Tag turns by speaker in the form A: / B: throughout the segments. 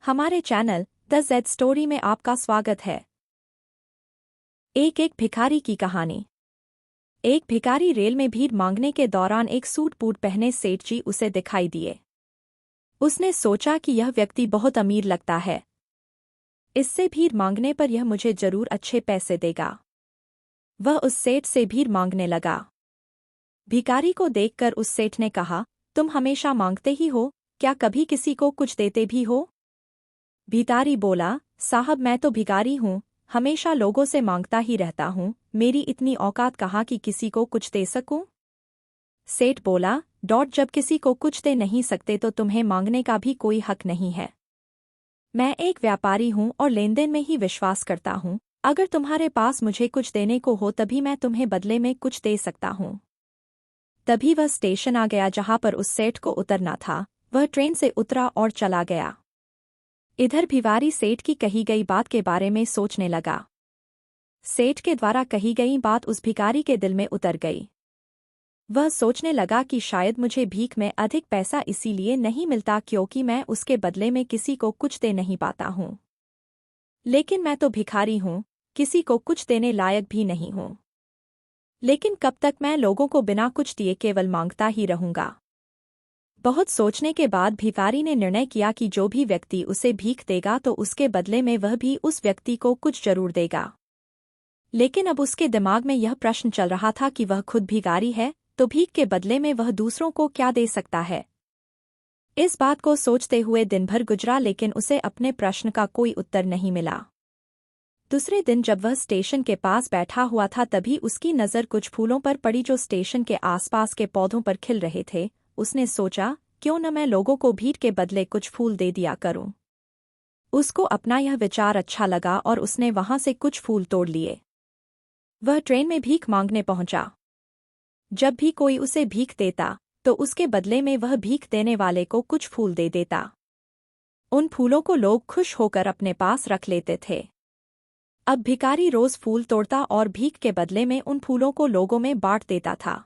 A: हमारे channel the Z story में आपका स्वागत है। एक भिखारी की कहानी। एक भिखारी रेल में भीख मांगने के दौरान एक सूट बूट पहने सेठ जी उसे दिखाई दिए। उसने सोचा कि यह व्यक्ति बहुत अमीर लगता है, इससे भीख मांगने पर यह मुझे जरूर अच्छे पैसे देगा। वह उस सेठ से भीख मांगने लगा। भिखारी को देखकर उस सेठ ने कहा, तुम हमेशा मांगते ही हो, क्या कभी किसी को कुछ देते भी हो? भिखारी बोला, साहब मैं तो भिखारी हूँ, हमेशा लोगों से मांगता ही रहता हूँ, मेरी इतनी औकात कहाँ कि किसी को कुछ दे सकूं? सेठ बोला, जब किसी को कुछ दे नहीं सकते तो तुम्हें मांगने का भी कोई हक नहीं है। मैं एक व्यापारी हूँ और लेनदेन में ही विश्वास करता हूँ, अगर तुम्हारे पास मुझे कुछ देने को हो तभी मैं तुम्हें बदले में कुछ दे सकता हूँ। तभी वह स्टेशन आ गया जहाँ पर उस सेठ को उतरना था। वह ट्रेन से उतरा और चला गया। इधर भिखारी सेठ की कही गई बात के बारे में सोचने लगा। सेठ के द्वारा कही गई बात उस भिखारी के दिल में उतर गई। वह सोचने लगा कि शायद मुझे भीख में अधिक पैसा इसीलिए नहीं मिलता क्योंकि मैं उसके बदले में किसी को कुछ दे नहीं पाता हूँ। लेकिन मैं तो भिखारी हूँ, किसी को कुछ देने लायक भी नहीं हूँ। लेकिन कब तक मैं लोगों को बिना कुछ दिए केवल मांगता ही रहूंगा? बहुत सोचने के बाद भिखारी ने निर्णय किया कि जो भी व्यक्ति उसे भीख देगा तो उसके बदले में वह भी उस व्यक्ति को कुछ जरूर देगा। लेकिन अब उसके दिमाग में यह प्रश्न चल रहा था कि वह खुद भिखारी है तो भीख के बदले में वह दूसरों को क्या दे सकता है। इस बात को सोचते हुए दिन भर गुजरा लेकिन उसे अपने प्रश्न का कोई उत्तर नहीं मिला। दूसरे दिन जब वह स्टेशन के पास बैठा हुआ था तभी उसकी नज़र कुछ फूलों पर पड़ी जो स्टेशन के आसपास के पौधों पर खिल रहे थे। उसने सोचा, क्यों न मैं लोगों को भीख के बदले कुछ फूल दे दिया करूं। उसको अपना यह विचार अच्छा लगा और उसने वहां से कुछ फूल तोड़ लिए। वह ट्रेन में भीख मांगने पहुंचा। जब भी कोई उसे भीख देता तो उसके बदले में वह भीख देने वाले को कुछ फूल दे देता। उन फूलों को लोग खुश होकर अपने पास रख लेते थे। अब भिखारी रोज फूल तोड़ता और भीख के बदले में उन फूलों को लोगों में बांट देता था।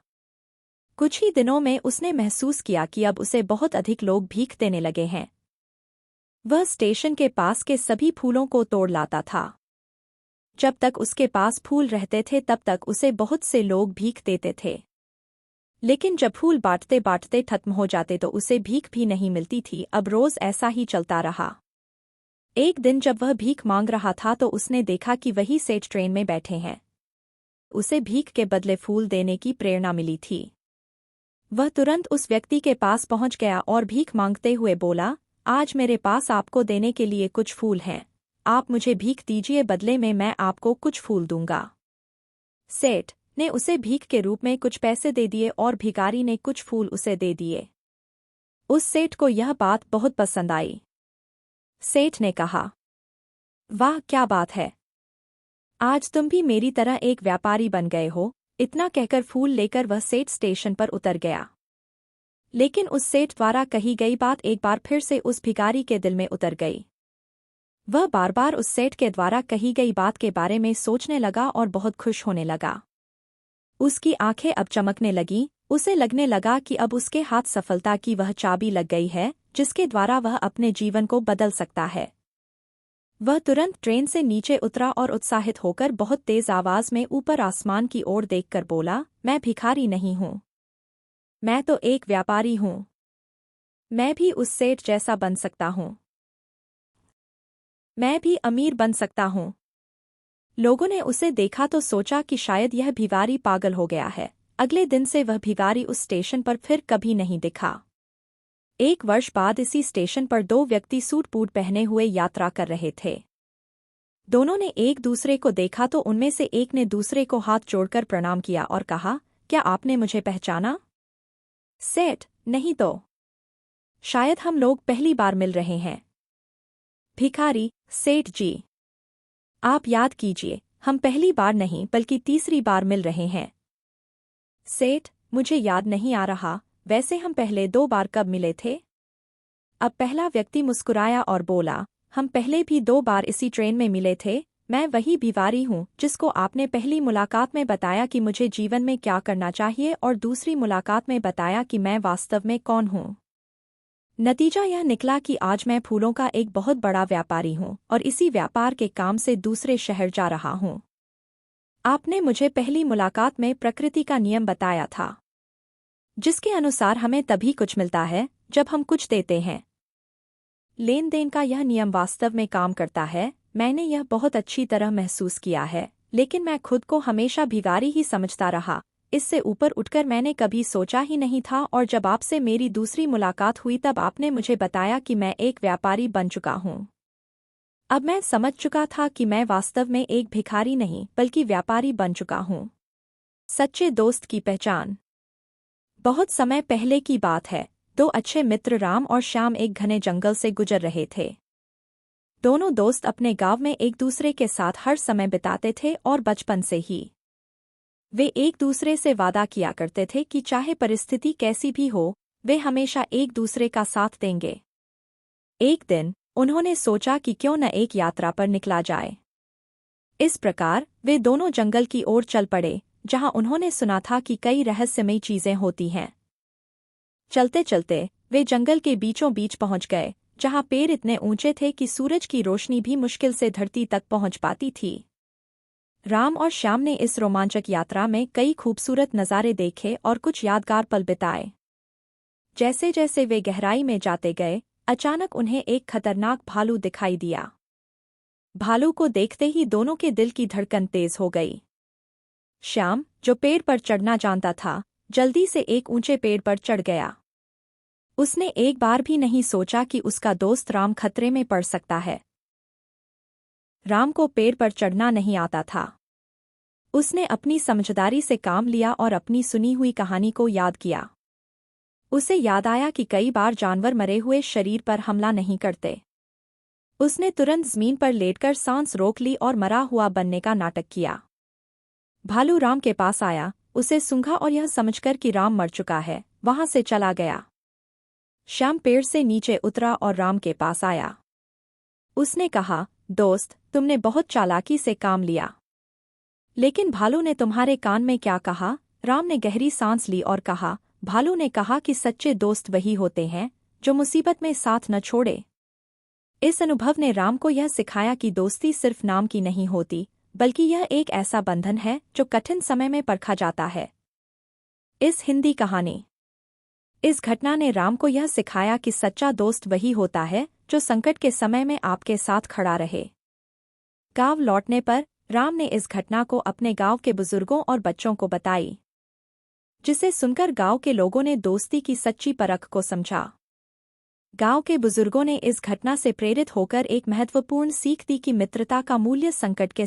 A: कुछ ही दिनों में उसने महसूस किया कि अब उसे बहुत अधिक लोग भीख देने लगे हैं। वह स्टेशन के पास के सभी फूलों को तोड़ लाता था। जब तक उसके पास फूल रहते थे तब तक उसे बहुत से लोग भीख देते थे। लेकिन जब फूल बांटते बांटते खत्म हो जाते तो उसे भीख भी नहीं मिलती थी। अब रोज ऐसा ही चलता रहा। एक दिन जब वह भीख मांग रहा था तो उसने देखा कि वही सेठ ट्रेन में बैठे हैं। उसे भीख के बदले फूल देने की प्रेरणा मिली थी। वह तुरंत उस व्यक्ति के पास पहुंच गया और भीख मांगते हुए बोला, आज मेरे पास आपको देने के लिए कुछ फूल हैं, आप मुझे भीख दीजिए, बदले में मैं आपको कुछ फूल दूंगा। सेठ ने उसे भीख के रूप में कुछ पैसे दे दिए और भिखारी ने कुछ फूल उसे दे दिए। उस सेठ को यह बात बहुत पसंद आई। सेठ ने कहा, वाह क्या बात है, आज तुम भी मेरी तरह एक व्यापारी बन गए हो। इतना कहकर फूल लेकर वह सेठ स्टेशन पर उतर गया। लेकिन उस सेठ द्वारा कही गई बात एक बार फिर से उस भिखारी के दिल में उतर गई। वह बार बार उस सेठ के द्वारा कही गई बात के बारे में सोचने लगा और बहुत खुश होने लगा। उसकी आंखें अब चमकने लगीं, उसे लगने लगा कि अब उसके हाथ सफलता की वह चाबी लग गई है जिसके द्वारा वह अपने जीवन को बदल सकता है। वह तुरंत ट्रेन से नीचे उतरा और उत्साहित होकर बहुत तेज आवाज में ऊपर आसमान की ओर देखकर बोला, मैं भिखारी नहीं हूँ, मैं तो एक व्यापारी हूँ। मैं भी उस सेठ जैसा बन सकता हूँ, मैं भी अमीर बन सकता हूँ। लोगों ने उसे देखा तो सोचा कि शायद यह भिखारी पागल हो गया है। अगले दिन से वह भिखारी उस स्टेशन पर फिर कभी नहीं दिखा। एक वर्ष बाद इसी स्टेशन पर दो व्यक्ति सूट बूट पहने हुए यात्रा कर रहे थे। दोनों ने एक दूसरे को देखा तो उनमें से एक ने दूसरे को हाथ जोड़कर प्रणाम किया और कहा, क्या आपने मुझे पहचाना? सेठ, नहीं तो। शायद हम लोग पहली बार मिल रहे हैं। भिखारी, सेठ जी, आप याद कीजिए, हम पहली बार नहीं बल्कि तीसरी बार मिल रहे हैं। सेठ, मुझे याद नहीं आ रहा, वैसे हम पहले 2 बार कब मिले थे? अब पहला व्यक्ति मुस्कुराया और बोला, हम पहले भी 2 बार इसी ट्रेन में मिले थे। मैं वही भिखारी हूँ जिसको आपने पहली मुलाकात में बताया कि मुझे जीवन में क्या करना चाहिए और दूसरी मुलाकात में बताया कि मैं वास्तव में कौन हूँ। नतीजा यह निकला कि आज मैं फूलों का एक बहुत बड़ा व्यापारी हूँ और इसी व्यापार के काम से दूसरे शहर जा रहा हूँ। आपने मुझे पहली मुलाकात में प्रकृति का नियम बताया था, जिसके अनुसार हमें तभी कुछ मिलता है जब हम कुछ देते हैं। लेन देन का यह नियम वास्तव में काम करता है। मैंने यह बहुत अच्छी तरह महसूस किया है, लेकिन मैं खुद को हमेशा भिखारी ही समझता रहा। इससे ऊपर उठकर मैंने कभी सोचा ही नहीं था, और जब आपसे मेरी दूसरी मुलाकात हुई तब आपने मुझे बताया कि मैं एक व्यापारी बन चुका हूँ। अब मैं समझ चुका था कि मैं वास्तव में एक भिखारी नहीं बल्कि व्यापारी बन चुका हूँ। सच्चे दोस्त की पहचान। बहुत समय पहले की बात है। दो अच्छे मित्र राम और श्याम एक घने जंगल से गुजर रहे थे। दोनों दोस्त अपने गांव में एक दूसरे के साथ हर समय बिताते थे और बचपन से ही वे एक दूसरे से वादा किया करते थे कि चाहे परिस्थिति कैसी भी हो, वे हमेशा एक दूसरे का साथ देंगे। एक दिन उन्होंने सोचा कि क्यों न एक यात्रा पर निकला जाए। इस प्रकार वे दोनों जंगल की ओर चल पड़े, जहां उन्होंने सुना था कि कई रहस्यमयी चीजें होती हैं। चलते चलते वे जंगल के बीचों बीच पहुंच गए, जहां पेड़ इतने ऊंचे थे कि सूरज की रोशनी भी मुश्किल से धरती तक पहुंच पाती थी। राम और श्याम ने इस रोमांचक यात्रा में कई खूबसूरत नज़ारे देखे और कुछ यादगार पल बिताए। जैसे जैसे वे गहराई में जाते गए, अचानक उन्हें एक खतरनाक भालू दिखाई दिया। भालू को देखते ही दोनों के दिल की धड़कन तेज हो गई। श्याम, जो पेड़ पर चढ़ना जानता था, जल्दी से एक ऊंचे पेड़ पर चढ़ गया। उसने एक बार भी नहीं सोचा कि उसका दोस्त राम खतरे में पड़ सकता है। राम को पेड़ पर चढ़ना नहीं आता था। उसने अपनी समझदारी से काम लिया और अपनी सुनी हुई कहानी को याद किया। उसे याद आया कि कई बार जानवर मरे हुए शरीर पर हमला नहीं करते। उसने तुरंत जमीन पर लेटकर सांस रोक ली और मरा हुआ बनने का नाटक किया। भालू राम के पास आया, उसे सूंघा और यह समझकर कि राम मर चुका है, वहां से चला गया। श्याम पेड़ से नीचे उतरा और राम के पास आया। उसने कहा, दोस्त, तुमने बहुत चालाकी से काम लिया। लेकिन भालू ने तुम्हारे कान में क्या कहा? राम ने गहरी सांस ली और कहा, भालू ने कहा कि सच्चे दोस्त वही होते हैं जो मुसीबत में साथ न छोड़े। इस अनुभव ने राम को यह सिखाया कि दोस्ती सिर्फ नाम की नहीं होती, बल्कि यह एक ऐसा बंधन है जो कठिन समय में परखा जाता है। इस हिंदी कहानी। इस घटना ने राम को यह सिखाया कि सच्चा दोस्त वही होता है जो संकट के समय में आपके साथ खड़ा रहे। गांव लौटने पर राम ने इस घटना को अपने गांव के बुजुर्गों और बच्चों को बताई, जिसे सुनकर गांव के लोगों ने दोस्ती की सच्ची परख को समझा। गांव के बुजुर्गों ने इस घटना से प्रेरित होकर एक महत्वपूर्ण सीख दी कि मित्रता का मूल्य संकट के